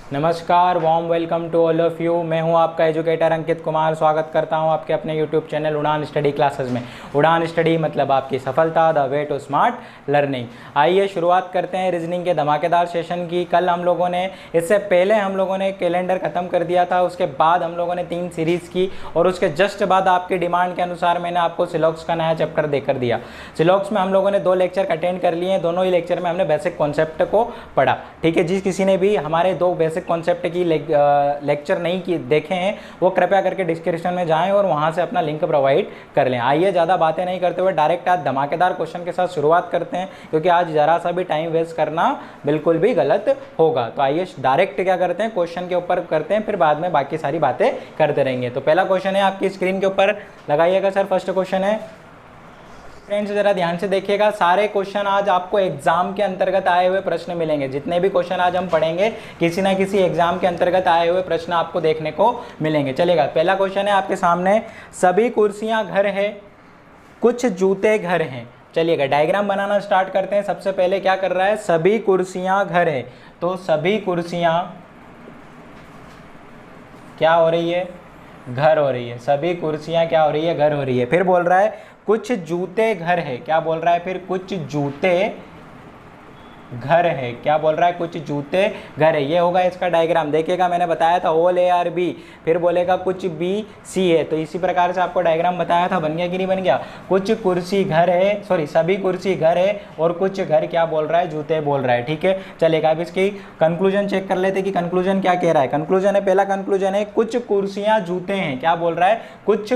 नमस्कार, warm welcome to all of you. मैं हूं आपका एजुकेटर अंकित कुमार। स्वागत करता हूं आपके अपने YouTube channel Udaan study classes में। उड़ान स्टडी मतलब आपकी सफलता, the way to smart learning. आइए शुरुआत करते हैं रीजनिंग के धमाकेदार सेशन की। कल हम लोगों ने, इससे पहले हम लोगों ने कैलेंडर ख़त्म कर दिया था, उसके बाद हम लोगों ने 3 सीरीज़ की और उसके जस्ट बाद आपकी डिमांड के अनुसार मैंने आपको सिलॉक्स का नया चैप्टर देकर दिया। सिलॉक्स में हम लोगों ने 2 लेक्चर अटेंड कर लिए हैं। दोनों ही लेक्चर में हमने बेसिक कॉन्सेप्ट को पढ़ा। ठीक है, जिस किसी ने भी हमारे 2 बेसिक कॉन्सेप्ट की लेक्चर नहीं की देखे हैं वो कृपया करके डिस्क्रिप्शन में जाएं और वहां से अपना लिंक प्रोवाइड कर लें। आइए ज़्यादा बातें नहीं करते हुए डायरेक्ट आज धमाकेदार क्वेश्चन के साथ शुरुआत करते हैं, क्योंकि आज ज़रा सा भी टाइम वेस्ट करना बिल्कुल भी गलत होगा। तो आइए डायरेक्ट क्या करते हैं, क्वेश्चन के ऊपर करते हैं, फिर बाद में बाकी सारी बातें करते रहेंगे। तो पहला क्वेश्चन है आपकी स्क्रीन के ऊपर लगाइएगा सर। फर्स्ट क्वेश्चन है फ्रेंड्स, जरा ध्यान से देखिएगा। सारे क्वेश्चन आज आपको एग्जाम के अंतर्गत आए हुए प्रश्न मिलेंगे। जितने भी क्वेश्चन आज हम पढ़ेंगे किसी ना किसी एग्जाम के अंतर्गत आए हुए प्रश्न आपको देखने को मिलेंगे। चलेगा, पहला क्वेश्चन है आपके सामने, सभी कुर्सियां घर है, कुछ जूते घर हैं। चलिएगा डायग्राम बनाना स्टार्ट करते हैं। सबसे पहले क्या कर रहा है, सभी कुर्सियां घर है, तो सभी कुर्सियां क्या हो रही है, घर हो रही है। सभी कुर्सियां क्या हो रही है, घर हो रही है। फिर बोल रहा है कुछ जूते घर है। क्या बोल रहा है, फिर कुछ जूते घर है। क्या बोल रहा है, कुछ जूते घर है। ये होगा इसका डायग्राम। देखिएगा मैंने बताया था ऑल ए आर बी, फिर बोलेगा कुछ बी सी है, तो इसी प्रकार से आपको डायग्राम बताया था। बन गया कि नहीं बन गया। कुछ कुर्सी घर है, सॉरी सभी कुर्सी घर है और कुछ घर क्या बोल रहा है, जूते बोल रहा है। ठीक है, चलेगा। अब इसकी कंक्लूजन चेक कर लेते कि कंक्लूजन क्या कह रहा है। कंक्लूजन है, पहला कंक्लूजन है कुछ कुर्सियां जूते हैं। क्या बोल रहा है, कुछ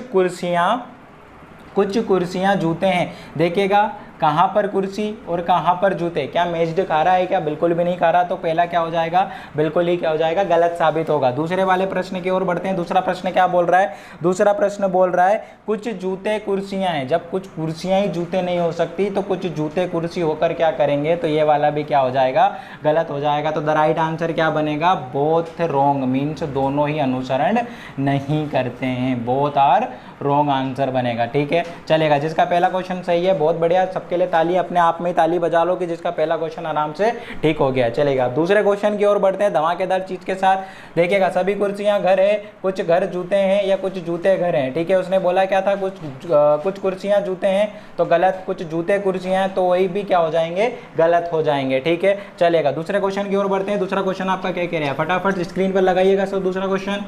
कुर्सियां जूते हैं। देखिएगा कहाँ पर कुर्सी और कहाँ पर जूते, क्या मैच्ड खा रहा है, क्या बिल्कुल भी नहीं खा रहा। तो पहला क्या हो जाएगा, बिल्कुल ही क्या हो जाएगा, गलत साबित होगा। दूसरे वाले प्रश्न की ओर बढ़ते हैं। दूसरा प्रश्न क्या बोल रहा है, दूसरा प्रश्न बोल रहा है कुछ जूते कुर्सियां हैं। जब कुछ कुर्सियां ही जूते नहीं हो सकती तो कुछ जूते कुर्सी होकर क्या करेंगे, तो ये वाला भी क्या हो जाएगा, गलत हो जाएगा। तो द राइट आंसर क्या बनेगा, बोथ रॉन्ग, मीन्स दोनों ही अनुसरण नहीं करते हैं। बोथ आर रॉन्ग आंसर बनेगा। ठीक है, चलेगा। जिसका पहला क्वेश्चन सही है, बहुत बढ़िया, सबके लिए ताली, अपने आप में ही ताली बजा लो कि जिसका पहला क्वेश्चन आराम से ठीक हो गया। चलेगा, दूसरे क्वेश्चन की ओर बढ़ते हैं धमाकेदार चीज के साथ। देखिएगा सभी कुर्सियां घर है, कुछ घर जूते हैं या कुछ जूते घर हैं। ठीक है, उसने बोला क्या था, कुछ कुर्सियां जूते हैं तो गलत, कुछ जूते कुर्सियां हैं तो वही भी क्या हो जाएंगे, गलत हो जाएंगे। ठीक है, चलेगा। दूसरे क्वेश्चन की ओर बढ़ते हैं। दूसरा क्वेश्चन आपका क्या कह रहा है, फटाफट स्क्रीन पर लगाइएगा सर दूसरा क्वेश्चन।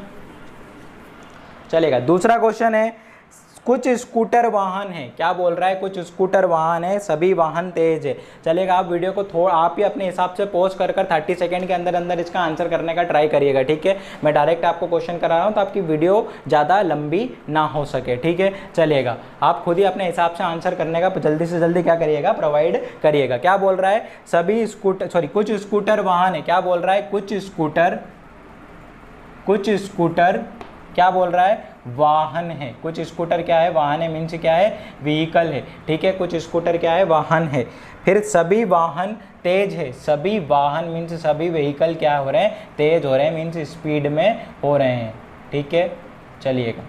चलेगा, दूसरा क्वेश्चन है कुछ स्कूटर वाहन है। क्या बोल रहा है, कुछ स्कूटर वाहन है, सभी वाहन तेज है। चलेगा, आप वीडियो को थोड़ा आप ही अपने हिसाब से पॉज कर 30 सेकंड के अंदर अंदर इसका आंसर करने का ट्राई करिएगा। ठीक है, मैं डायरेक्ट आपको क्वेश्चन करा रहा हूँ तो आपकी वीडियो ज़्यादा लंबी ना हो सके। ठीक है, चलेगा, आप खुद ही अपने हिसाब से आंसर करने का जल्दी से जल्दी क्या करिएगा, प्रोवाइड करिएगा। क्या बोल रहा है, सभी स्कूटर, सॉरी कुछ स्कूटर वाहन है। क्या बोल रहा है, कुछ स्कूटर क्या बोल रहा है, वाहन है। कुछ स्कूटर क्या है, वाहन है, मीन्स क्या है, व्हीकल है। ठीक है, कुछ स्कूटर क्या है, वाहन है। फिर सभी वाहन तेज है। सभी वाहन मीन्स सभी व्हीकल क्या हो रहे हैं, तेज हो रहे हैं, मीन्स स्पीड में हो रहे हैं। ठीक है, चलिएगा,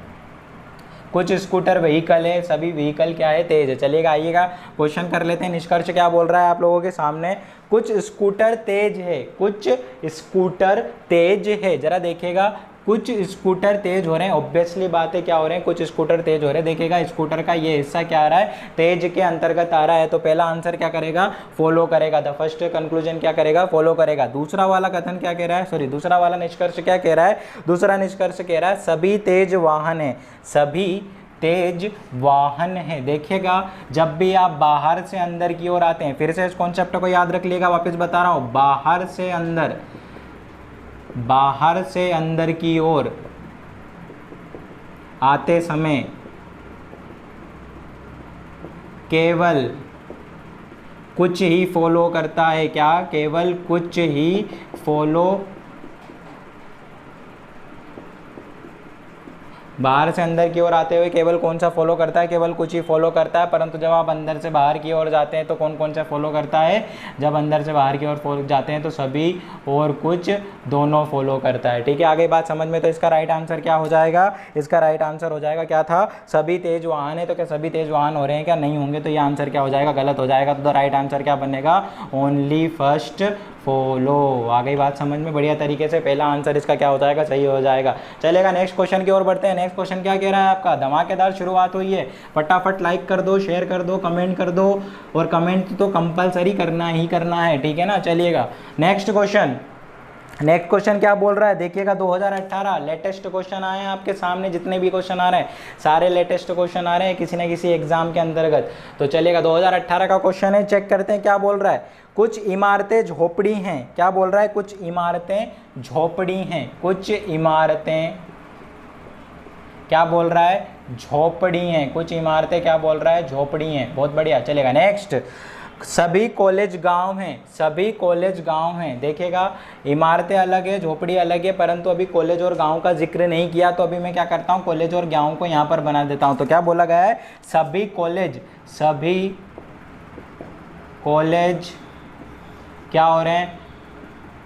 कुछ स्कूटर व्हीकल है, सभी व्हीकल क्या है, तेज है। चलिएगा, आइएगा क्वेश्चन कर लेते हैं। निष्कर्ष क्या बोल रहा है आप लोगों के सामने, कुछ स्कूटर तेज है, कुछ स्कूटर तेज है। जरा देखिएगा, कुछ स्कूटर तेज हो रहे हैं, ऑब्वियसली बात है क्या हो रहे हैं, कुछ स्कूटर तेज हो रहे हैं। देखिएगा स्कूटर का ये हिस्सा क्या आ रहा है, तेज के अंतर्गत आ रहा है, तो पहला आंसर क्या करेगा, फॉलो करेगा। द फर्स्ट कंक्लूजन क्या करेगा, फॉलो करेगा। दूसरा वाला कथन क्या कह रहा है, सॉरी दूसरा वाला निष्कर्ष क्या कह रहा है, दूसरा निष्कर्ष कह रहा है सभी तेज वाहन है, सभी तेज वाहन है। देखिएगा, जब भी आप बाहर से अंदर की ओर आते हैं, फिर से इस कॉन्सेप्ट को याद रख लीजिएगा, वापस बता रहा हूं, बाहर से अंदर की ओर आते समय केवल कुछ ही फॉलो करता है। क्या, केवल कुछ ही फॉलो, बाहर से अंदर की ओर आते हुए केवल कौन सा फॉलो करता है, केवल कुछ ही फॉलो करता है। परंतु जब आप अंदर से बाहर की ओर जाते हैं तो कौन कौन सा फॉलो करता है, जब अंदर से बाहर की ओर जाते हैं तो सभी और कुछ दोनों फॉलो करता है। ठीक है, आगे बात समझ में। तो इसका राइट आंसर क्या हो जाएगा, इसका राइट आंसर हो जाएगा, क्या था, सभी तेज वाहन है। तो क्या सभी तेज वाहन हो रहे हैं, क्या नहीं होंगे, तो ये आंसर क्या हो जाएगा, गलत हो जाएगा। तो द राइट आंसर क्या बनेगा, ओनली फर्स्ट फॉलो। आ गई बात समझ में बढ़िया तरीके से, पहला आंसर इसका क्या हो जाएगा, सही हो जाएगा। चलेगा, नेक्स्ट क्वेश्चन की ओर बढ़ते हैं। नेक्स्ट क्वेश्चन क्या कह रहा है आपका, धमाकेदार शुरुआत हुई है, फटाफट लाइक कर दो, शेयर कर दो, कमेंट कर दो, और कमेंट तो कंपलसरी करना ही करना है, ठीक है ना। चलिएगा नेक्स्ट क्वेश्चन। नेक्स्ट क्वेश्चन क्या बोल रहा है, देखिएगा 2018 लेटेस्ट क्वेश्चन आए हैं आपके सामने, जितने भी क्वेश्चन आ रहे हैं सारे लेटेस्ट क्वेश्चन आ रहे हैं किसी न किसी एग्जाम के अंतर्गत। तो चलिएगा 2018 का क्वेश्चन है, चेक करते हैं क्या बोल रहा है। कुछ इमारतें झोपड़ी हैं, क्या बोल रहा है, कुछ इमारतें झोपड़ी हैं, कुछ इमारतें क्या बोल रहा है, झोपड़ी हैं, कुछ इमारतें क्या बोल रहा है, झोपड़ी हैं। बहुत बढ़िया। चलेगा नेक्स्ट। सभी कॉलेज गांव हैं, सभी कॉलेज गांव हैं। देखिएगा इमारतें अलग है, झोपड़ी अलग है, परंतु अभी कॉलेज और गांव का जिक्र नहीं किया, तो अभी मैं क्या करता हूं, कॉलेज और गांव को यहां पर बना देता हूं। तो क्या बोला गया है, सभी कॉलेज क्या हो रहे हैं,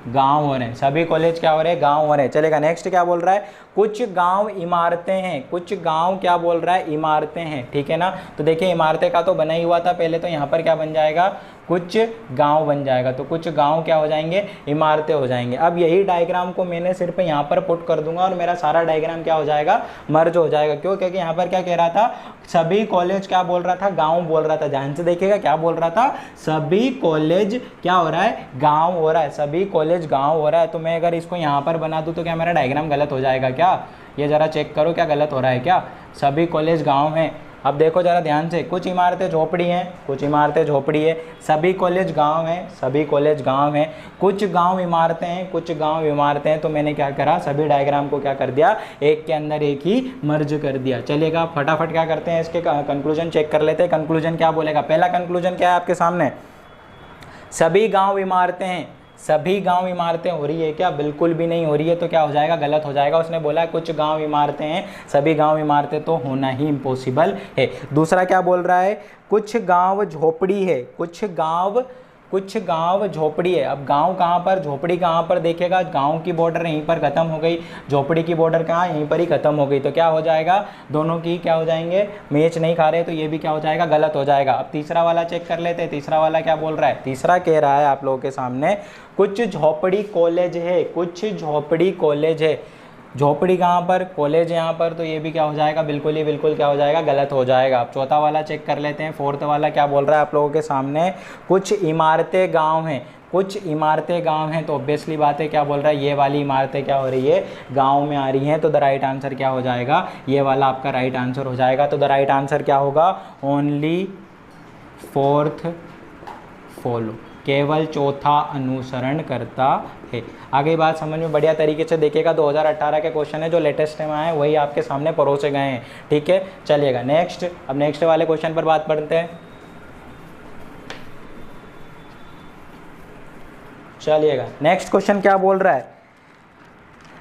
गांव हो रहे हैं, सभी कॉलेज क्या हो रहे हैं, गांव हो रहे हैं। चलेगा नेक्स्ट। क्या बोल रहा है, कुछ गांव इमारतें हैं, कुछ गांव क्या बोल रहा है, इमारतें हैं, ठीक है ना। तो देखिए इमारतें का तो बना ही हुआ था पहले, तो यहाँ पर क्या बन जाएगा, कुछ गांव बन जाएगा। तो कुछ गांव क्या हो जाएंगे, इमारतें हो जाएंगे। अब यही डायग्राम को मैंने सिर्फ यहाँ पर पुट कर दूंगा और मेरा सारा डायग्राम क्या हो जाएगा, मर्ज हो जाएगा। क्यों, क्योंकि यहाँ पर क्या कह रहा था, सभी कॉलेज क्या बोल रहा था, गांव बोल रहा था। ध्यान से देखिएगा क्या बोल रहा था, सभी कॉलेज क्या हो रहा है, गांव हो रहा है, सभी कॉलेज गांव हो रहा है। तो मैं अगर इसको यहाँ पर बना दूँ तो क्या मेरा डायग्राम गलत हो जाएगा क्या, ये जरा चेक करो क्या गलत हो रहा है क्या। सभी कॉलेज गांव हैं। अब देखो जरा ध्यान से, कुछ इमारतें झोपड़ी हैं, कुछ इमारतें झोपड़ी है, सभी कॉलेज गांव हैं, सभी कॉलेज गांव हैं, कुछ गांव इमारतें हैं, कुछ गांव इमारतें हैं। तो मैंने क्या करा, सभी डायग्राम को क्या कर दिया, एक के अंदर एक ही मर्ज कर दिया। चलेगा फटाफट क्या करते हैं, इसके कंक्लूजन चेक कर लेते हैं। कंक्लूजन क्या बोलेगा, पहला कंक्लूजन क्या है आपके सामने, सभी गाँव इमारतें हैं, सभी गांव इमारतें हो रही है क्या, बिल्कुल भी नहीं हो रही है। तो क्या हो जाएगा, गलत हो जाएगा। उसने बोला कुछ गांव इमारतें हैं, सभी गांव इमारतें तो होना ही इम्पॉसिबल है। दूसरा क्या बोल रहा है, कुछ गांव झोपड़ी है, कुछ गांव झोपड़ी है। अब गांव कहाँ पर, झोपड़ी कहाँ पर, देखिएगा गांव की बॉर्डर यहीं पर खत्म हो गई, झोपड़ी की बॉर्डर कहाँ, यहीं पर ही खत्म हो गई। तो क्या हो जाएगा, दोनों की क्या हो जाएंगे, मैच नहीं खा रहे, तो ये भी क्या हो जाएगा, गलत हो जाएगा। अब तीसरा वाला चेक कर लेते हैं, तीसरा वाला क्या बोल रहा है। तीसरा कह रहा है आप लोगों के सामने, कुछ झोपड़ी कॉलेज है, कुछ झोपड़ी कॉलेज है। झोपड़ी कहाँ पर, कॉलेज यहाँ पर, तो ये भी क्या हो जाएगा, बिल्कुल ही बिल्कुल क्या हो जाएगा, गलत हो जाएगा। अब चौथा वाला चेक कर लेते हैं। फोर्थ वाला क्या बोल रहा है आप लोगों के सामने, कुछ इमारतें गांव हैं, कुछ इमारतें गांव हैं। तो ऑब्वियसली बात है क्या बोल रहा है, ये वाली इमारतें क्या हो रही है, गांव में आ रही हैं। तो द राइट आंसर क्या हो जाएगा, ये वाला आपका राइट आंसर हो जाएगा। तो द राइट आंसर क्या होगा, ओनली फोर्थ फॉलो, केवल चौथा अनुसरण करता है। आगे बात समझ में बढ़िया तरीके से देखिएगा। 2018 के क्वेश्चन है जो लेटेस्ट में आए वही आपके सामने परोसे गए हैं, ठीक है। चलिएगा नेक्स्ट। अब नेक्स्ट वाले क्वेश्चन पर बात करते हैं। चलिएगा नेक्स्ट क्वेश्चन क्या बोल रहा है,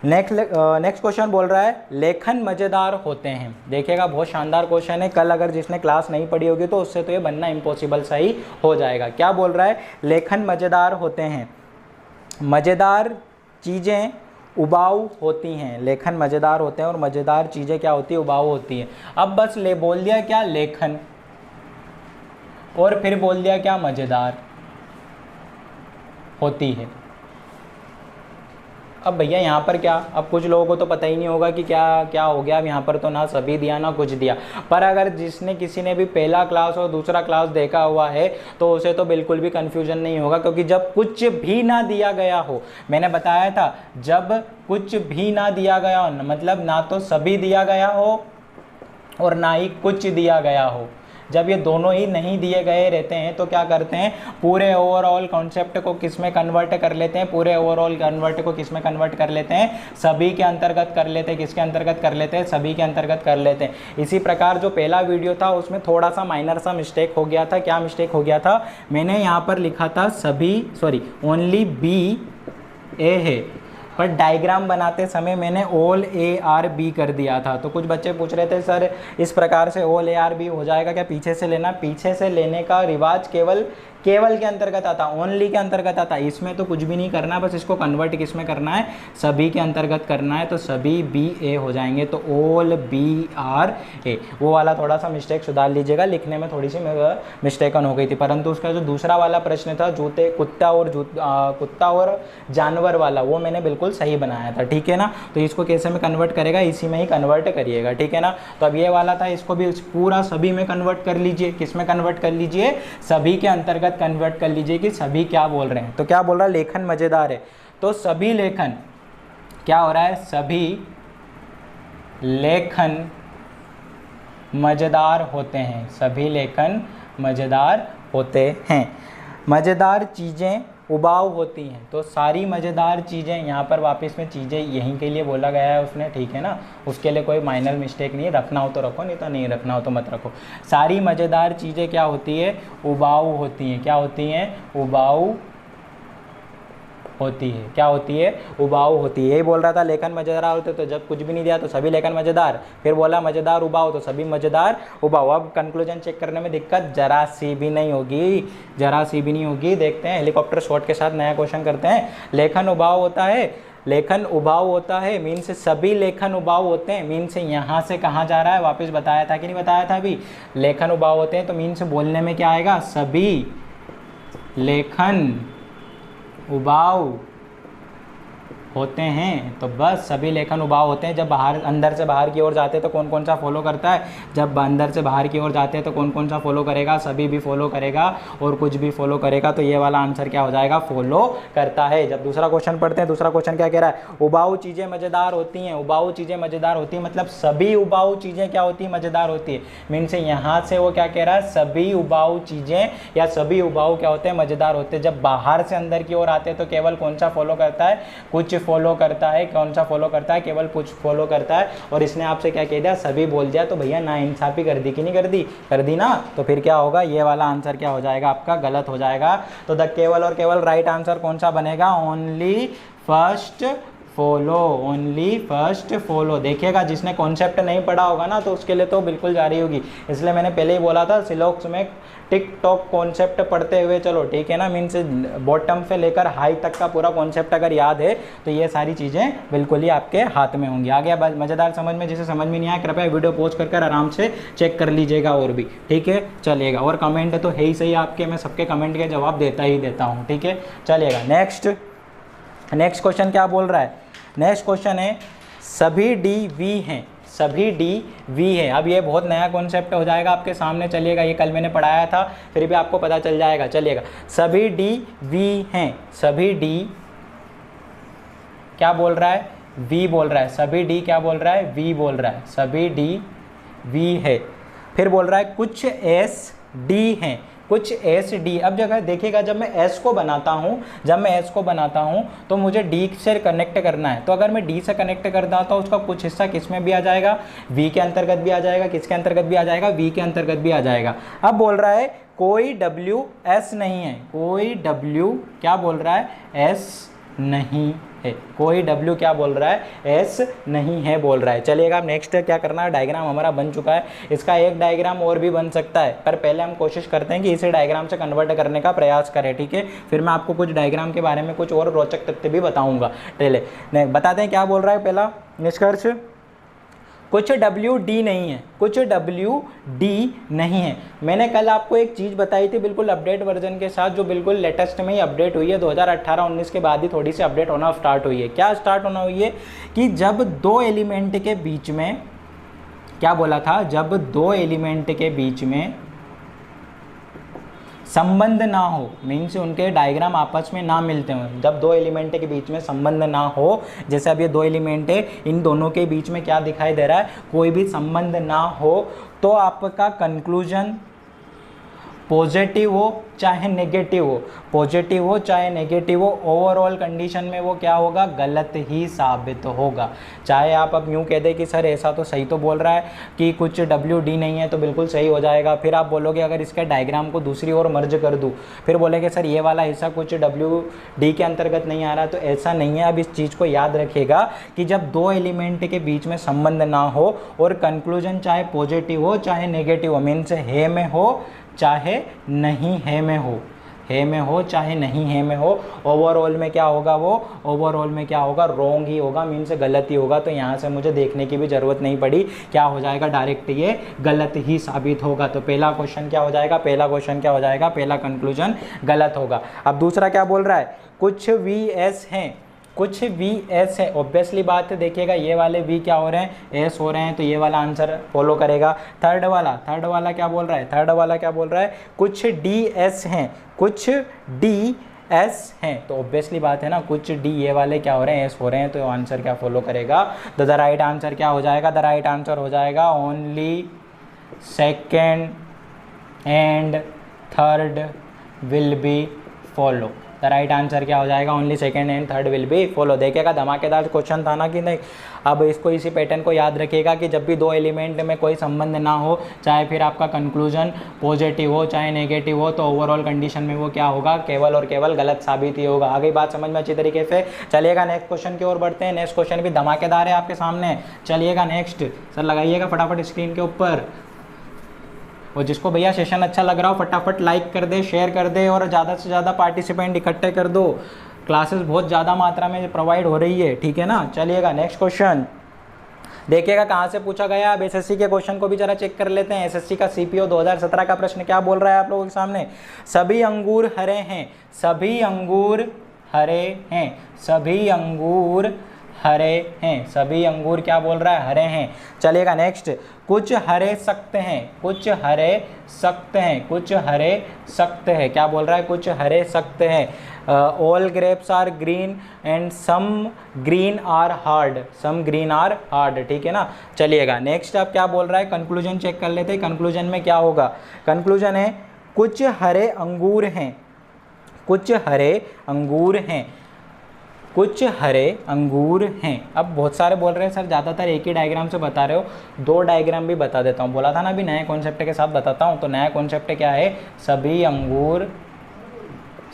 नेक्स्ट क्वेश्चन बोल रहा है, लेखन मज़ेदार होते हैं। देखिएगा बहुत शानदार क्वेश्चन है, कल अगर जिसने क्लास नहीं पढ़ी होगी तो उससे तो ये बनना इम्पॉसिबल सही हो जाएगा। क्या बोल रहा है, लेखन मज़ेदार होते हैं, मज़ेदार चीज़ें उबाऊ होती हैं। लेखन मज़ेदार होते हैं और मज़ेदार चीज़ें क्या होती है, उबाऊ होती हैं। अब बस ले बोल दिया क्या, लेखन, और फिर बोल दिया क्या, मज़ेदार होती है। अब भैया यहाँ पर क्या, अब कुछ लोगों को तो पता ही नहीं होगा कि क्या क्या हो गया। अब यहाँ पर तो ना सभी दिया ना कुछ दिया, पर अगर जिसने किसी ने भी पहला क्लास और दूसरा क्लास देखा हुआ है तो उसे तो बिल्कुल भी कन्फ्यूजन नहीं होगा, क्योंकि जब कुछ भी ना दिया गया हो, मैंने बताया था जब कुछ भी ना दिया गया हो, मतलब ना तो सभी दिया गया हो और ना ही कुछ दिया गया हो, जब ये दोनों ही नहीं दिए गए रहते हैं तो क्या करते हैं, पूरे ओवरऑल कॉन्सेप्ट को किस में कन्वर्ट कर लेते हैं, पूरे ओवरऑल कन्वर्ट को किस में कन्वर्ट कर लेते हैं, सभी के अंतर्गत कर लेते हैं। किसके अंतर्गत कर लेते हैं, सभी के अंतर्गत कर लेते हैं। इसी प्रकार जो पहला वीडियो था उसमें थोड़ा सा माइनर सा मिस्टेक हो गया था। क्या मिस्टेक हो गया था, मैंने यहाँ पर लिखा था सभी, सॉरी ओनली बी ए है, पर डायग्राम बनाते समय मैंने ऑल ए आर बी कर दिया था। तो कुछ बच्चे पूछ रहे थे सर इस प्रकार से ऑल ए आर बी हो जाएगा क्या, पीछे से लेना। पीछे से लेने का रिवाज केवल केवल के अंतर्गत आता, ओनली के अंतर्गत आता। इसमें तो कुछ भी नहीं करना, बस इसको कन्वर्ट किस में करना है, सभी के अंतर्गत करना है। तो सभी बी ए हो जाएंगे, तो ऑल बी आर ए। वो वाला थोड़ा सा मिस्टेक सुधार लीजिएगा, लिखने में थोड़ी सी मिस्टेकन हो गई थी, परंतु उसका जो दूसरा वाला प्रश्न था जूते कुत्ता और जानवर वाला, वो मैंने बिल्कुल सही बनाया था, ठीक है ना। तो इसको कैसे में कन्वर्ट करेगा, इसी में ही कन्वर्ट करिएगा, ठीक है ना। तो अब ये वाला था, इसको भी पूरा सभी में कन्वर्ट कर लीजिए। किस में कन्वर्ट कर लीजिए, सभी के अंतर्गत कन्वर्ट कर लीजिए कि सभी क्या बोल रहे हैं। तो क्या बोल रहा है, लेखन मजेदार है, तो सभी लेखन क्या हो रहा है, सभी लेखन मजेदार होते हैं, सभी लेखन मजेदार होते हैं। मजेदार चीज़ें उबाऊ होती हैं, तो सारी मज़ेदार चीज़ें, यहाँ पर वापस में चीज़ें यहीं के लिए बोला गया है उसने, ठीक है ना। उसके लिए कोई माइनर मिस्टेक नहीं है, रखना हो तो रखो, नहीं तो नहीं रखना हो तो मत रखो। सारी मज़ेदार चीज़ें क्या होती है, उबाऊ होती हैं। क्या होती हैं, उबाऊ होती है। क्या होती है, उबाऊ होती है। यही बोल रहा था लेखन मजेदार होते, तो जब कुछ भी नहीं दिया तो सभी लेखन मजेदार, फिर बोला मजेदार उबाऊ, तो सभी मजेदार उबाऊ। अब कंक्लूजन चेक करने में दिक्कत जरा सी भी नहीं होगी, जरा सी भी नहीं होगी। देखते हैं हेलीकॉप्टर शॉट के साथ नया क्वेश्चन करते हैं। लेखन उबाऊ होता है, लेखन उबाऊ होता है मीन से सभी लेखन उबाऊ होते हैं, मीन से यहाँ से कहाँ जा रहा है, वापस बताया था कि नहीं बताया था अभी। लेखन उबाऊ होते हैं तो मीन से बोलने में क्या आएगा, सभी लेखन उबाऊ होते हैं। तो बस सभी लेखन उबाऊ होते हैं। जब बाहर अंदर से बाहर की ओर जाते हैं तो कौन कौन सा फॉलो करता है, जब अंदर से बाहर की ओर जाते हैं तो कौन कौन सा फॉलो करेगा, सभी भी फॉलो करेगा और कुछ भी फॉलो करेगा। तो ये वाला आंसर क्या हो जाएगा, फॉलो करता है। जब दूसरा क्वेश्चन पढ़ते हैं, दूसरा क्वेश्चन क्या कह रहा है, उबाऊ चीज़ें मज़ेदार होती हैं। उबाऊ चीज़ें मज़ेदार होती हैं मतलब सभी उबाऊ चीज़ें क्या होती है, मज़ेदार होती है। मीन से यहाँ से वो क्या कह रहा है, सभी उबाऊ चीज़ें या सभी उबाऊ क्या होते हैं, मज़ेदार होते हैं। जब बाहर से अंदर की ओर आते हैं तो केवल कौन सा फॉलो करता है, कुछ फॉलो करता है। कौन सा फॉलो करता है, केवल कुछ फॉलो करता है। और इसने आपसे क्या कह दिया, सभी बोल दिया, तो भैया नाइंसाफी कर दी कि नहीं कर दी, कर दी ना। तो फिर क्या होगा, ये वाला आंसर क्या हो जाएगा आपका, गलत हो जाएगा। तो द केवल और केवल राइट आंसर कौन सा बनेगा, only first follow, only first follow. देखिएगा जिसने कॉन्सेप्ट नहीं पढ़ा होगा ना तो उसके लिए तो बिल्कुल जारी होगी। इसलिए मैंने पहले ही बोला था सिलोक्स में टिक टॉक कॉन्सेप्ट पढ़ते हुए चलो, ठीक है ना। मीन्स बॉटम से लेकर हाई तक का पूरा कॉन्सेप्ट अगर याद है तो ये सारी चीज़ें बिल्कुल ही आपके हाथ में होंगी। आ गया मज़ेदार समझ में, जिसे समझ में नहीं आया कृपया वीडियो पॉज कर आराम से चेक कर लीजिएगा और भी, ठीक है चलिएगा। और कमेंट तो है ही सही आपके, मैं सबके कमेंट के जवाब देता ही देता हूँ, ठीक है चलिएगा। नेक्स्ट क्वेश्चन क्या बोल रहा है, नेक्स्ट क्वेश्चन है सभी डी वी हैं, सभी डी वी है। अब ये बहुत नया कॉन्सेप्ट हो जाएगा आपके सामने, चलिएगा ये कल मैंने पढ़ाया था फिर भी आपको पता चल जाएगा, चलिएगा। सभी डी वी हैं, सभी डी क्या बोल रहा है, वी बोल रहा है। सभी डी क्या बोल रहा है, वी बोल रहा है। सभी डी वी है। फिर बोल रहा है कुछ एस डी हैं, कुछ एस डी। अब जगह देखिएगा जब मैं एस को बनाता हूँ तो मुझे डी से कनेक्ट करना है। तो अगर मैं डी से कनेक्ट करता हूँ तो उसका कुछ हिस्सा किस में भी आ जाएगा, वी के अंतर्गत भी आ जाएगा। किसके अंतर्गत भी आ जाएगा, वी के अंतर्गत भी आ जाएगा। अब बोल रहा है कोई डब्ल्यू एस नहीं है, कोई डब्ल्यू क्या बोल रहा है, एस नहीं है। कोई डब्ल्यू क्या बोल रहा है, एस नहीं है बोल रहा है। चलिएगा अब नेक्स्ट क्या करना है, डायग्राम हमारा बन चुका है। इसका एक डायग्राम और भी बन सकता है, पर पहले हम कोशिश करते हैं कि इसे डायग्राम से कन्वर्ट करने का प्रयास करें, ठीक है। फिर मैं आपको कुछ डायग्राम के बारे में कुछ और रोचक तथ्य भी बताऊंगा। पहले बताते हैं क्या बोल रहा है। पहला निष्कर्ष, कुछ डब्ल्यू डी नहीं है, कुछ डब्ल्यू डी नहीं है। मैंने कल आपको एक चीज़ बताई थी बिल्कुल अपडेट वर्जन के साथ, जो बिल्कुल लेटेस्ट में ही अपडेट हुई है, 2018-19 के बाद ही थोड़ी सी अपडेट होना स्टार्ट हुई है। क्या स्टार्ट होना हुई है कि जब दो एलिमेंट के बीच में, क्या बोला था, जब दो एलिमेंट के बीच में संबंध ना हो, मीन्स उनके डायग्राम आपस में ना मिलते हो, जब दो एलिमेंट के बीच में संबंध ना हो, जैसे अब ये दो एलिमेंट है, इन दोनों के बीच में क्या दिखाई दे रहा है, कोई भी संबंध ना हो, तो आपका कंक्लूजन पॉजिटिव हो चाहे नेगेटिव हो, पॉजिटिव हो चाहे नेगेटिव हो, ओवरऑल कंडीशन में वो क्या होगा, गलत ही साबित होगा। चाहे आप अब यूँ कह दें कि सर ऐसा तो सही तो बोल रहा है कि कुछ डब्ल्यू डी नहीं है, तो बिल्कुल सही हो जाएगा। फिर आप बोलोगे अगर इसके डायग्राम को दूसरी ओर मर्ज कर दूँ, फिर बोलेंगे सर ये वाला हिस्सा कुछ डब्ल्यू डी के अंतर्गत नहीं आ रहा, तो ऐसा नहीं है। अब इस चीज़ को याद रखिएगा कि जब दो एलिमेंट के बीच में संबंध ना हो और कंक्लूजन चाहे पॉजिटिव हो चाहे नेगेटिव हो, मीन्स है में हो चाहे नहीं है में हो, है में हो चाहे नहीं है में हो, ओवरऑल में क्या होगा, वो ओवरऑल में क्या होगा, रॉन्ग ही होगा, मीन्स गलत ही होगा। तो यहाँ से मुझे देखने की भी ज़रूरत नहीं पड़ी, क्या हो जाएगा, डायरेक्ट ये गलत ही साबित होगा। तो पहला क्वेश्चन क्या हो जाएगा, पहला क्वेश्चन क्या हो जाएगा, पहला कंक्लूजन गलत होगा। अब दूसरा क्या बोल रहा है, कुछ VS हैं, कुछ VS है, ऑब्वियसली बात है। देखिएगा ये वाले V क्या हो रहे हैं, S हो रहे हैं, तो ये वाला आंसर फॉलो करेगा। थर्ड वाला क्या बोल रहा है, थर्ड वाला क्या बोल रहा है, कुछ DS हैं, कुछ DS हैं, तो ऑब्वियसली बात है ना, कुछ D ये वाले क्या हो रहे हैं, S हो रहे हैं, तो आंसर क्या फॉलो करेगा, द राइट आंसर क्या हो जाएगा, द राइट आंसर हो जाएगा only second and third will be follow. The right answer क्या हो जाएगा, only second and third will be follow. देखिएगा धमाकेदार क्वेश्चन था ना कि नहीं। अब इसको, इसी पैटर्न को याद रखिएगा कि जब भी दो एलिमेंट में कोई संबंध ना हो, चाहे फिर आपका कंक्लूजन पॉजिटिव हो चाहे नेगेटिव हो, तो ओवरऑल कंडीशन में वो क्या होगा, केवल और केवल गलत साबित ही होगा। आगे बात समझ में अच्छी तरीके से। चलिएगा नेक्स्ट क्वेश्चन की ओर बढ़ते हैं। नेक्स्ट क्वेश्चन भी धमाकेदार है आपके सामने। चलिएगा नेक्स्ट, सर लगाइएगा फटाफट स्क्रीन के ऊपर, और जिसको भैया सेशन अच्छा लग रहा हो फटाफट लाइक कर दे, शेयर कर दे, और ज़्यादा से ज़्यादा पार्टिसिपेंट इकट्ठे कर दो। क्लासेस बहुत ज़्यादा मात्रा में प्रोवाइड हो रही है, ठीक है ना। चलिएगा नेक्स्ट क्वेश्चन देखिएगा कहाँ से पूछा गया। अब एसएससी के क्वेश्चन को भी जरा चेक कर लेते हैं। एसएससी का सीपीओ 2017 का प्रश्न क्या बोल रहा है आप लोगों के सामने, सभी अंगूर हरे हैं, सभी अंगूर हरे हैं, सभी अंगूर हरे हैं, सभी अंगूर क्या बोल रहा है, हरे हैं। चलिएगा नेक्स्ट, कुछ हरे सख्त हैं, कुछ हरे सख्त हैं, कुछ हरे सख्त है, क्या बोल रहा है, कुछ हरे सख्त हैं। All grapes are green and some green are hard, some green are hard, ठीक है ना। चलिएगा नेक्स्ट अब क्या बोल रहा है, कंक्लूजन चेक कर लेते हैं। कंक्लूजन में क्या होगा, कंक्लूजन है कुछ हरे अंगूर हैं, कुछ हरे अंगूर हैं, कुछ हरे अंगूर हैं। अब बहुत सारे बोल रहे हैं सर ज़्यादातर एक ही डायग्राम से बता रहे हो, दो डायग्राम भी बता देता हूँ। बोला था ना अभी नए कॉन्सेप्ट के साथ बताता हूँ। तो नया कॉन्सेप्ट क्या है, सभी अंगूर,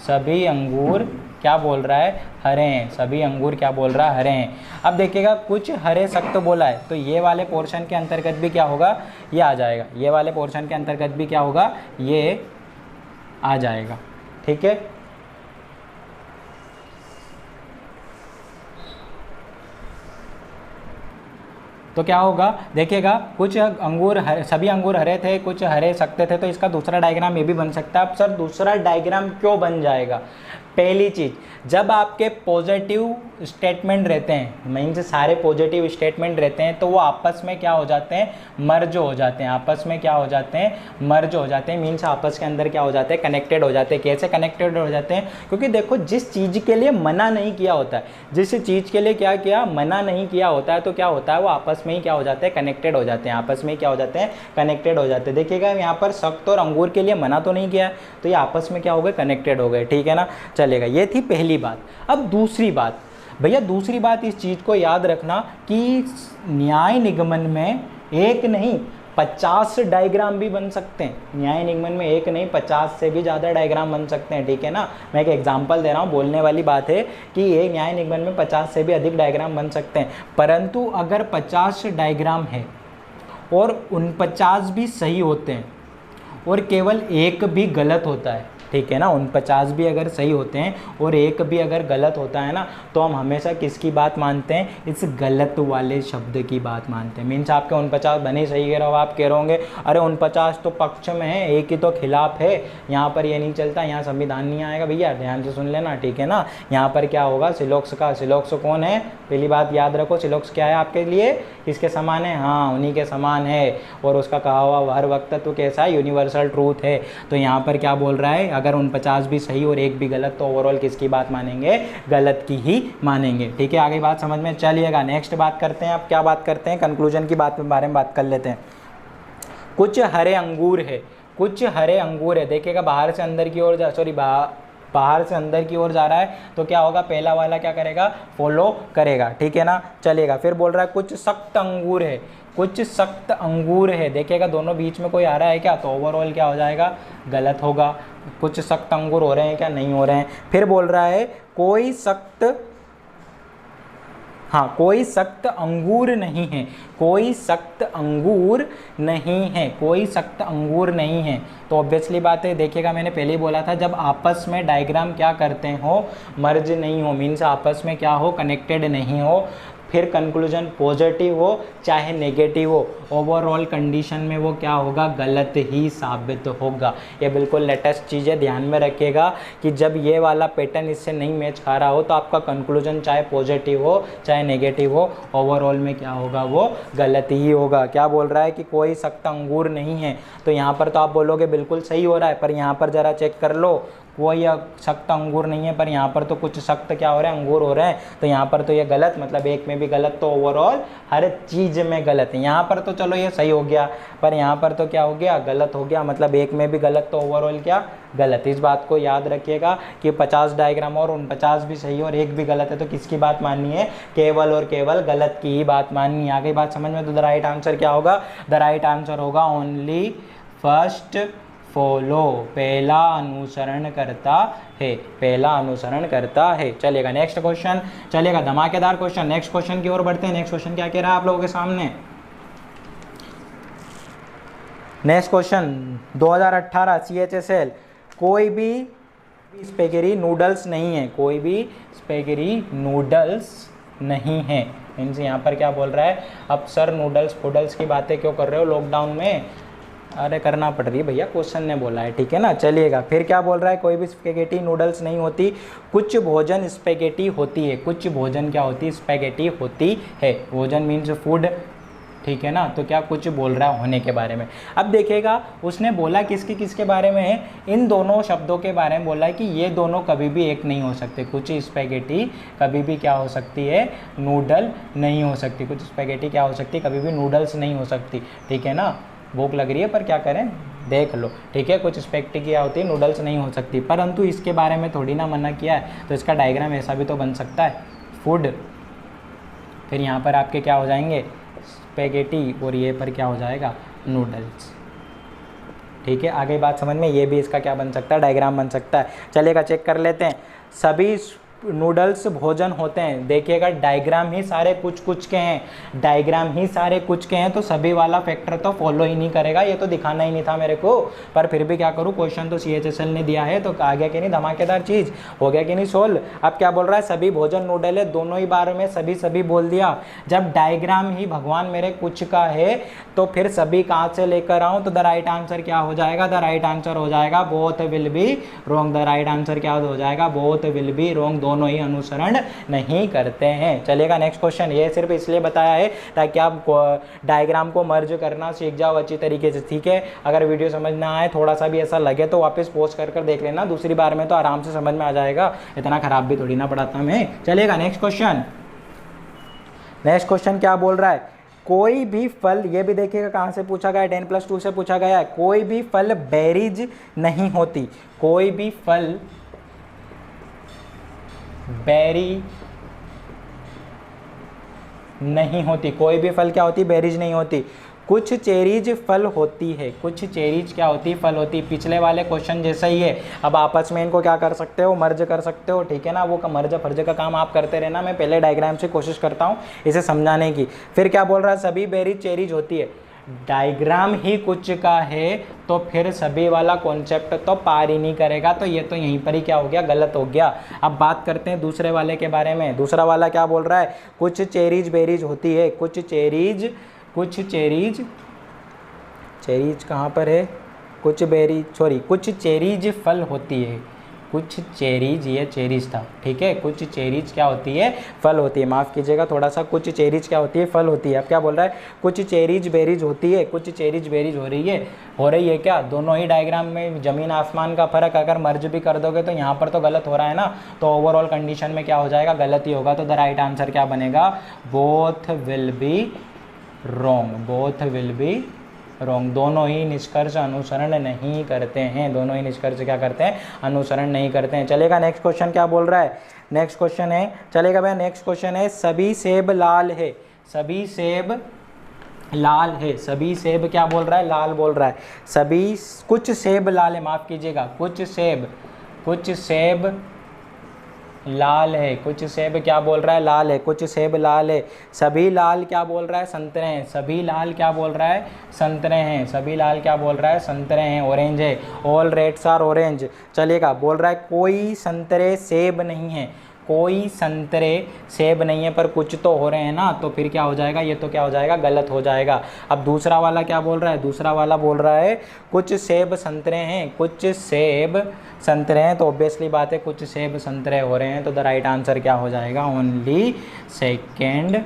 सभी अंगूर क्या बोल रहा है, हरे हैं, सभी अंगूर क्या बोल रहा है, हरे हैं। अब देखिएगा कुछ हरे सख्त बोला है, तो ये वाले पोर्शन के अंतर्गत भी क्या होगा, ये आ जाएगा, ये वाले पोर्शन के अंतर्गत भी क्या होगा, ये आ जाएगा, ठीक है। तो क्या होगा, देखिएगा कुछ अंगूर हरे, सभी अंगूर हरे थे, कुछ हरे सख्त थे, तो इसका दूसरा डायग्राम ये भी बन सकता है। अब सर दूसरा डायग्राम क्यों बन जाएगा, पहली चीज़, जब आपके पॉजिटिव स्टेटमेंट रहते हैं, मीन्स सारे पॉजिटिव स्टेटमेंट रहते हैं, तो वो आपस में क्या हो जाते हैं, मर्ज हो जाते हैं, आपस में क्या हो जाते हैं, मर्ज हो जाते हैं, मीन्स आपस के अंदर क्या हो जाते हैं, कनेक्टेड हो जाते हैं। कैसे कनेक्टेड हो जाते हैं, क्योंकि देखो जिस चीज़ के लिए मना नहीं किया होता है, जिस चीज़ के लिए क्या किया, मना नहीं किया होता है, तो क्या होता है, वो आपस में ही क्या हो जाते हैं, कनेक्टेड हो जाते हैं, आपस में क्या हो जाते हैं, कनेक्टेड हो जाते हैं। देखिएगा यहाँ पर सख्त और अंगूर के लिए मना तो नहीं किया है, तो ये आपस में क्या हो गए, कनेक्टेड हो गए, ठीक है ना। चलेगा, ये थी पहली बात। अब दूसरी बात भैया, दूसरी बात इस चीज़ को याद रखना कि न्याय निगमन में एक नहीं 50 डायग्राम भी बन सकते हैं। न्याय निगमन में एक नहीं 50 से भी ज़्यादा डायग्राम बन सकते हैं, ठीक है ना। मैं एक एग्जांपल दे रहा हूँ, बोलने वाली बात है कि ये न्याय निगमन में 50 से भी अधिक डायग्राम बन सकते हैं। परंतु अगर 50 डायग्राम है और उन 50 भी सही होते हैं और केवल एक भी गलत होता है, ठीक है ना, उन 50 भी अगर सही होते हैं और एक भी अगर गलत होता है ना, तो हम हमेशा किसकी बात मानते हैं, इस गलत वाले शब्द की बात मानते हैं। मीन्स आपके 49 बने सही कह रहे हो, आप कह रहे होंगे अरे 49 तो पक्ष में है, एक ही तो खिलाफ है, यहाँ पर ये नहीं चलता, यहाँ संविधान नहीं आएगा। भैया ध्यान से सुन लेना, ठीक है ना। यहाँ पर क्या होगा, सिलोक्स का, सिलोक्स कौन है, पहली बात याद रखो, सिलोक्स क्या है आपके लिए, किसके समान है, हाँ उन्हीं के समान है, और उसका कहा हुआ हर वक्त तो कैसा है, यूनिवर्सल ट्रूथ है। तो यहाँ पर क्या बोल रहा है, अगर 49 भी सही और एक भी गलत, तो ओवरऑल किसकी बात मानेंगे, गलत की ही मानेंगे, ठीक है। आगे बात समझ में चलिएगा। नेक्स्ट बात करते हैं, अब क्या बात करते हैं, कंक्लूजन की बात के बारे में बात कर लेते हैं। कुछ हरे अंगूर है, कुछ हरे अंगूर है। देखिएगा बाहर से अंदर की ओर बाहर से अंदर की ओर जा रहा है, तो क्या होगा, पहला वाला क्या करेगा, फॉलो करेगा, ठीक है ना। चलेगा, फिर बोल रहा है कुछ सख्त अंगूर है, कुछ सख्त अंगूर है। देखिएगा दोनों बीच में कोई आ रहा है क्या, तो ओवरऑल क्या हो जाएगा, गलत होगा। कुछ सख्त अंगूर हो रहे हैं क्या, नहीं हो रहे हैं। फिर बोल रहा है कोई सख्त हाँ, कोई सख्त अंगूर नहीं है, कोई सख्त अंगूर नहीं है, कोई सख्त अंगूर नहीं है। तो ऑब्वियसली बात है, देखिएगा मैंने पहले ही बोला था, जब आपस में डायग्राम क्या करते हो, मर्ज नहीं हो, मीन्स आपस में क्या हो, कनेक्टेड नहीं हो, फिर कंक्लूजन पॉजिटिव हो चाहे नेगेटिव हो, ओवरऑल कंडीशन में वो क्या होगा, गलत ही साबित होगा। ये बिल्कुल लेटेस्ट चीज़ है, ध्यान में रखिएगा कि जब ये वाला पैटर्न इससे नहीं मैच खा रहा हो तो आपका कंक्लूजन चाहे पॉजिटिव हो चाहे नेगेटिव हो, ओवरऑल में क्या होगा, वो गलत ही होगा। क्या बोल रहा है कि कोई सख्त अंगूर नहीं है, तो यहाँ पर तो आप बोलोगे बिल्कुल सही हो रहा है, पर यहाँ पर ज़रा चेक कर लो, कोई सख्त अंगूर नहीं है, पर यहाँ पर तो कुछ सख्त क्या हो रहा है, अंगूर हो रहे हैं, तो यहाँ पर तो ये गलत, मतलब एक में भी गलत, तो ओवरऑल हर चीज़ में गलत है। यहाँ पर तो चलो ये सही हो गया, पर यहाँ पर तो क्या हो गया, गलत हो गया, मतलब एक में भी गलत तो ओवरऑल क्या, गलत। इस बात को याद रखिएगा कि 50 डायग्राम और 49 भी सही है और एक भी गलत है, तो किसकी बात माननी है, केवल और केवल गलत की ही बात माननी है। आगे बात समझ में, तो द राइट आंसर क्या होगा, द राइट आंसर होगा ओनली फर्स्ट फॉलो, पहला अनुसरण करता है, पहला अनुसरण करता है। चलेगा नेक्स्ट क्वेश्चन, चलेगा धमाकेदार क्वेश्चन, नेक्स्ट क्वेश्चन की ओर बढ़ते हैं। नेक्स्ट क्वेश्चन क्या कह रहा है आप लोगों के सामने, नेक्स्ट क्वेश्चन 2018 CHSL, कोई भी स्पेगेटी नूडल्स नहीं है, कोई भी स्पेगेटी नूडल्स नहीं है। मीन्स यहाँ पर क्या बोल रहा है, अब सर नूडल्स फूडल्स की बातें क्यों कर रहे हो लॉकडाउन में, अरे करना पड़ रही है भैया, क्वेश्चन ने बोला है, ठीक है ना। चलिएगा फिर क्या बोल रहा है, कोई भी स्पेगेटी नूडल्स नहीं होती, कुछ भोजन स्पेगेटी होती है, कुछ भोजन क्या होती है, स्पेगेटी होती है, भोजन मीन्स फूड, ठीक है ना। तो क्या कुछ बोल रहा है होने के बारे में। अब देखिएगा उसने बोला किसकी किसके बारे में है, इन दोनों शब्दों के बारे में बोला है कि ये दोनों कभी भी एक नहीं हो सकते, कुछ स्पेगेटी कभी भी क्या हो सकती है, नूडल नहीं हो सकती, कुछ स्पेगेटी क्या हो सकती है, कभी भी नूडल्स नहीं हो सकती, ठीक है ना। भूख लग रही है पर क्या करें, देख लो, ठीक है। कुछ स्पेगेटी क्या होती है, नूडल्स नहीं हो सकती, परंतु इसके बारे में थोड़ी ना मना किया है, तो इसका डायग्राम ऐसा भी तो बन सकता है, फूड, फिर यहाँ पर आपके क्या हो जाएंगे, स्पेगेटी, और ये पर क्या हो जाएगा, नूडल्स, ठीक है। आगे बात समझ में, ये भी इसका क्या बन सकता है, डायग्राम बन सकता है। चलेगा चेक कर लेते हैं, सभी नूडल्स भोजन होते हैं, देखिएगा डायग्राम ही सारे कुछ कुछ के हैं, डायग्राम ही सारे कुछ के हैं, तो सभी वाला फैक्टर तो फॉलो ही नहीं करेगा, ये तो दिखाना ही नहीं था मेरे को, पर फिर भी क्या करूँ, क्वेश्चन तो CHSL ने दिया है, तो आ गया कि नहीं धमाकेदार चीज़, हो गया कि नहीं सोल्व। अब क्या बोल रहा है, सभी भोजन नूडल है, दोनों ही बार में सभी सभी बोल दिया, जब डायग्राम ही भगवान मेरे कुछ का है तो फिर सभी कहाँ से लेकर आऊँ, तो द राइट आंसर क्या हो जाएगा, द राइट आंसर हो जाएगा both will be wrong, the right answer क्या हो जाएगा, बोथ विल बी रॉन्ग, दोनों ही अनुसरण नहीं करते हैं। चलेगा नेक्स्ट क्वेश्चन, ये सिर्फ इसलिए बताया है ताकि आप डायग्राम को मर्ज करना सीख जाओ अच्छी तरीके से, ठीक है। अगर वीडियो समझ ना आए, थोड़ा सा भी ऐसा लगे तो वापस पॉज कर देख लेना, दूसरी बार में तो आराम से समझ में आ जाएगा, इतना खराब भी थोड़ी ना पढ़ाता मैं। चलेगा नेक्स्ट क्वेश्चन, नेक्स्ट क्वेश्चन क्या बोल रहा है, कोई भी फल, ये भी देखिएगा कहाँ से पूछा गया है, 10+2 से पूछा गया है, कोई भी फल बेरीज नहीं होती, कोई भी फल बेरी नहीं होती, कोई भी फल क्या होती, बेरीज नहीं होती, कुछ चेरीज फल होती है, कुछ चेरीज क्या होती, फल होती। पिछले वाले क्वेश्चन जैसा ही है, अब आपस में इनको क्या कर सकते हो, मर्ज कर सकते हो, ठीक है ना। वो मर्ज फर्ज का काम आप करते रहना, मैं पहले डायग्राम से कोशिश करता हूँ इसे समझाने की। फिर क्या बोल रहा है, सभी बेरीज चेरीज होती है, डायग्राम ही कुछ का है तो फिर सभी वाला कॉन्सेप्ट तो पार ही नहीं करेगा, तो ये तो यहीं पर ही क्या हो गया, गलत हो गया। अब बात करते हैं दूसरे वाले के बारे में, दूसरा वाला क्या बोल रहा है, कुछ चेरीज बेरीज होती है, कुछ चेरीज, कुछ चेरीज, चेरीज कहाँ पर है, कुछ बेरी सॉरी कुछ चेरीज फल होती है, कुछ चेरीज, ये चेरीज था, ठीक है, कुछ चेरीज क्या होती है, फल होती है, माफ़ कीजिएगा थोड़ा सा, कुछ चेरीज क्या होती है, फल होती है। अब क्या बोल रहा है, कुछ चेरीज बेरीज होती है, कुछ चेरीज बेरीज हो रही है क्या, दोनों ही डायग्राम में ज़मीन आसमान का फ़र्क, अगर मर्ज भी कर दोगे तो यहाँ पर तो गलत हो रहा है ना, तो ओवरऑल कंडीशन में क्या हो जाएगा, गलत ही होगा, तो द राइट आंसर क्या बनेगा, both will be wrong, both will be wrong, दोनों ही निष्कर्ष अनुसरण नहीं करते हैं, दोनों ही निष्कर्ष क्या करते हैं, अनुसरण नहीं करते हैं। चलेगा नेक्स्ट क्वेश्चन क्या बोल रहा है, नेक्स्ट क्वेश्चन है, चलेगा भैया नेक्स्ट क्वेश्चन है, सभी सेब लाल है, सभी सेब लाल है, सभी सेब क्या बोल रहा है, लाल बोल रहा है, सभी, कुछ सेब लाल है, माफ़ कीजिएगा, कुछ सेब लाल है, कुछ सेब क्या बोल रहा है, लाल है, कुछ सेब लाल है, सभी लाल क्या बोल रहा है, संतरे हैं, सभी लाल क्या बोल रहा है, संतरे हैं, सभी लाल क्या बोल रहा है, संतरे हैं, ऑरेंज है, ऑल रेड्स आर ऑरेंज। चलिएगा, बोल रहा है कोई संतरे सेब नहीं है, कोई संतरे सेब नहीं है, पर कुछ तो हो रहे हैं ना, तो फिर क्या हो जाएगा, ये तो क्या हो जाएगा, गलत हो जाएगा। अब दूसरा वाला क्या बोल रहा है, दूसरा वाला बोल रहा है कुछ सेब संतरे हैं, कुछ सेब संतरे हैं, तो ऑब्वियसली बात है कुछ सेब संतरे हो रहे हैं, तो द राइट आंसर क्या हो जाएगा, only second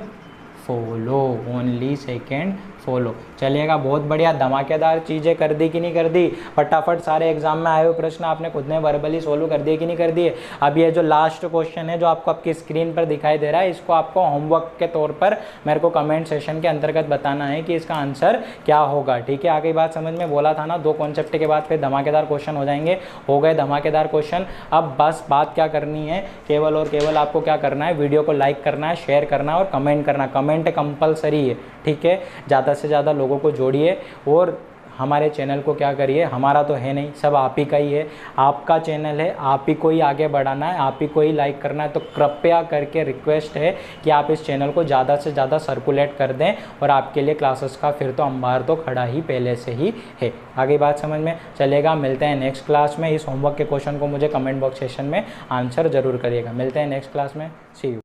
follow, only second follow. चलिएगा, बहुत बढ़िया, धमाकेदार चीज़ें कर दी कि नहीं कर दी, फटाफट सारे एग्जाम में आए हुए प्रश्न आपने खुद ने वर्बली सोल्व कर दिए कि नहीं कर दिए। अब ये जो लास्ट क्वेश्चन है जो आपको आपकी स्क्रीन पर दिखाई दे रहा है, इसको आपको होमवर्क के तौर पर मेरे को कमेंट सेशन के अंतर्गत बताना है कि इसका आंसर क्या होगा। ठीक है, आगे बात समझ में, बोला था ना 2 कॉन्सेप्ट के बाद फिर धमाकेदार क्वेश्चन हो जाएंगे, हो गए धमाकेदार क्वेश्चन। अब बस बात क्या करनी है, केवल और केवल आपको क्या करना है, वीडियो को लाइक करना है, शेयर करना है और कमेंट करना, कमेंट कंपलसरी है। ठीक है, ज़्यादा से ज़्यादा लोगों को जोड़िए और हमारे चैनल को क्या करिए, हमारा तो है नहीं, सब आप ही का ही है, आपका चैनल है, आप ही को ही आगे बढ़ाना है, आप ही को ही लाइक करना है। तो कृपया करके रिक्वेस्ट है कि आप इस चैनल को ज़्यादा से ज़्यादा सर्कुलेट कर दें और आपके लिए क्लासेस का फिर तो अंबार तो खड़ा ही पहले से ही है। आगे बात समझ में चलेगा, मिलते हैं नेक्स्ट क्लास में। इस होमवर्क के क्वेश्चन को मुझे कमेंट बॉक्स सेशन में आंसर ज़रूर करिएगा। मिलते हैं नेक्स्ट क्लास में, सी यू।